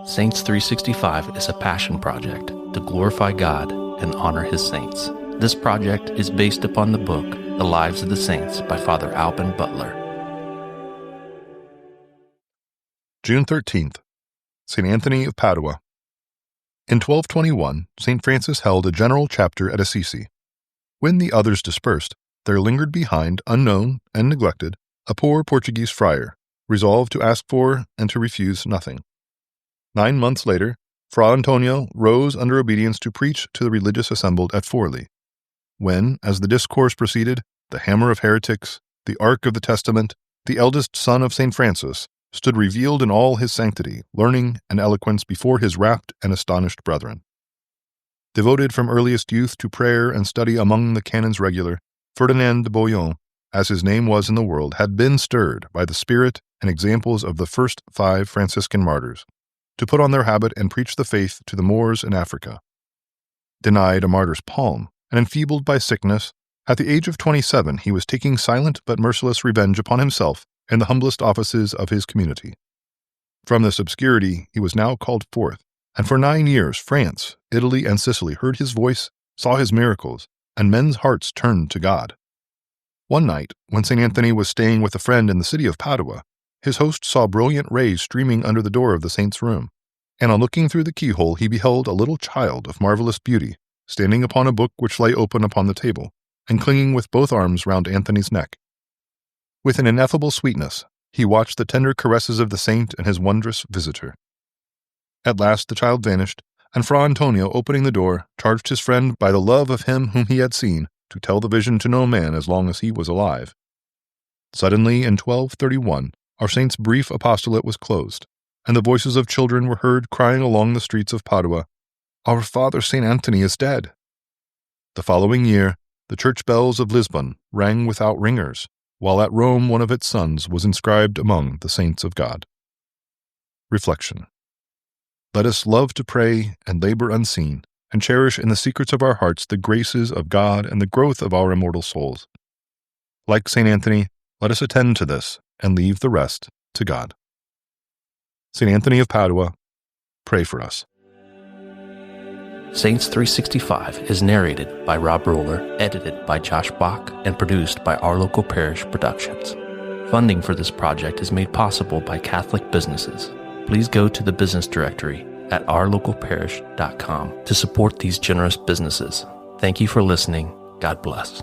Saints 365 is a passion project to glorify God and honor His saints. This project is based upon the book, The Lives of the Saints by Father Alban Butler. June 13th, St. Anthony of Padua. In 1221, St. Francis held a general chapter at Assisi. When the others dispersed, there lingered behind, unknown and neglected, a poor Portuguese friar, resolved to ask for and to refuse nothing. 9 months later, Fra Antonio rose under obedience to preach to the religious assembled at Forli. When, as the discourse proceeded, the hammer of heretics, the ark of the Testament, the eldest son of St. Francis, stood revealed in all his sanctity, learning, and eloquence before his rapt and astonished brethren. Devoted from earliest youth to prayer and study among the canons regular, Ferdinand de Bouillon, as his name was in the world, had been stirred by the spirit and examples of the first 5 Franciscan martyrs, to put on their habit and preach the faith to the Moors in Africa. Denied a martyr's palm, and enfeebled by sickness, at the age of 27 he was taking silent but merciless revenge upon himself in the humblest offices of his community. From this obscurity he was now called forth, and for 9 years France, Italy, and Sicily heard his voice, saw his miracles, and men's hearts turned to God. One night, when St. Anthony was staying with a friend in the city of Padua, his host saw brilliant rays streaming under the door of the saint's room, and on looking through the keyhole he beheld a little child of marvelous beauty, standing upon a book which lay open upon the table, and clinging with both arms round Anthony's neck. With an ineffable sweetness, he watched the tender caresses of the saint and his wondrous visitor. At last the child vanished, and Fra Antonio, opening the door, charged his friend by the love of him whom he had seen to tell the vision to no man as long as he was alive. Suddenly, in 1231, our saint's brief apostolate was closed, and the voices of children were heard crying along the streets of Padua, "Our Father St. Anthony is dead." The following year, the church bells of Lisbon rang without ringers, while at Rome one of its sons was inscribed among the saints of God. Reflection. Let us love to pray and labor unseen, and cherish in the secrets of our hearts the graces of God and the growth of our immortal souls. Like St. Anthony, let us attend to this and leave the rest to God. St. Anthony of Padua, pray for us. Saints 365 is narrated by Rob Roller, edited by Josh Bach, and produced by Our Local Parish Productions. Funding for this project is made possible by Catholic businesses. Please go to the business directory at ourlocalparish.com to support these generous businesses. Thank you for listening. God bless.